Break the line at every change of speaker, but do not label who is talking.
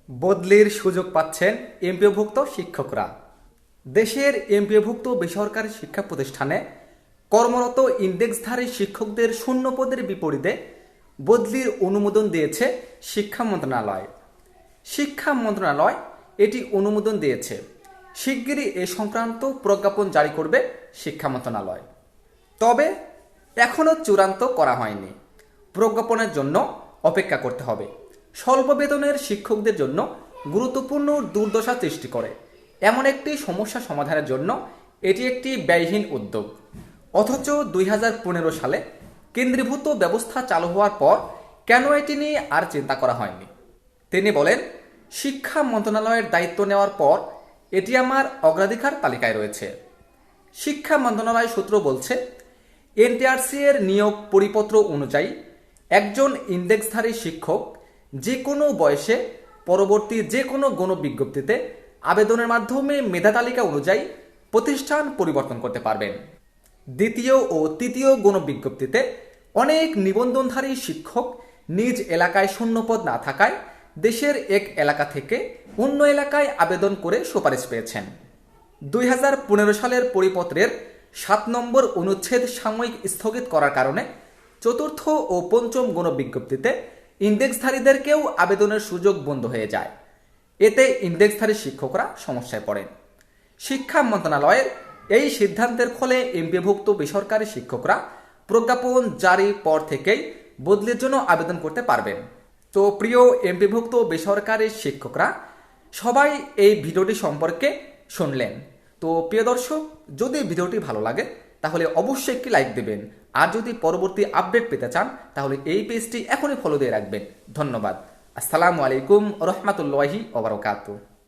বদলির সুযোগ পাচ্ছেন এমপিওভুক্ত শিক্ষকরা। দেশের এমপিওভুক্ত বেসরকারি শিক্ষা প্রতিষ্ঠানে কর্মরত ইন্ডেক্সধারী শিক্ষকদের শূন্য পদের বিপরীতে বদলির অনুমোদন দিয়েছে শিক্ষা মন্ত্রণালয়। শিক্ষা মন্ত্রণালয় এটি অনুমোদন দিয়েছে। শিগগিরই এ সংক্রান্ত প্রজ্ঞাপন জারি করবে শিক্ষা মন্ত্রণালয়। তবে এখনও চূড়ান্ত করা হয়নি। প্রজ্ঞাপনের জন্য অপেক্ষা করতে হবে। স্বল্প বেতনের শিক্ষকদের জন্য গুরুত্বপূর্ণ দুর্দশা সৃষ্টি করে এমন একটি সমস্যা সমাধানের জন্য এটি একটি ব্যয়হীন উদ্যোগ। অথচ 2015 সালে কেন্দ্রীভূত ব্যবস্থা চালু হওয়ার পর কেন এটি নিয়ে আর চিন্তা করা হয়নি? তিনি বলেন, শিক্ষা মন্ত্রণালয়ের দায়িত্ব নেওয়ার পর এটি আমার অগ্রাধিকার তালিকায় রয়েছে। শিক্ষা মন্ত্রণালয় সূত্র বলছে, এনটিআরসি এর নিয়োগ পরিপত্র অনুযায়ী একজন ইন্ডেক্সধারী শিক্ষক যে কোনো বয়সে পরবর্তী যে কোনো গণবিজ্ঞপ্তিতে আবেদনের মাধ্যমে মেধা তালিকা অনুযায়ী প্রতিষ্ঠান পরিবর্তন করতে পারবেন। দ্বিতীয় ও তৃতীয় গণবিজ্ঞপ্তিতে অনেক নিবন্ধনধারী শিক্ষক নিজ এলাকায় শূন্যপদ না থাকায় দেশের এক এলাকা থেকে অন্য এলাকায় আবেদন করে সুপারিশ পেয়েছেন। 2015 সালের পরিপত্রের 7 নম্বর অনুচ্ছেদ সাময়িক স্থগিত করার কারণে চতুর্থ ও পঞ্চম গণবিজ্ঞপ্তিতে ইন্ডেক্সধারীদেরকেও আবেদনের সুযোগ বন্ধ হয়ে যায়। এতে ইন্ডেক্সধারী শিক্ষকরা সমস্যায় পড়েন। শিক্ষা মন্ত্রণালয়ের এই সিদ্ধান্তের ফলে এমপিওভুক্ত বেসরকারি শিক্ষকরা প্রজ্ঞাপন জারির পর থেকেই বদলির জন্য আবেদন করতে পারবেন। তো প্রিয় এমপিওভুক্ত বেসরকারি শিক্ষকরা, সবাই এই ভিডিওটি সম্পর্কে শুনলেন। তো প্রিয় দর্শক, যদি ভিডিওটি ভালো লাগে তাহলে অবশ্যই একটি লাইক দেবেন। আর যদি পরবর্তী আপডেট পেতে চান তাহলে এই পেজটি এখনই ফলো দিয়ে রাখবেন। ধন্যবাদ। আসসালামু আলাইকুম রহমতুল্লাহি ওয়া বারাকাতুহু।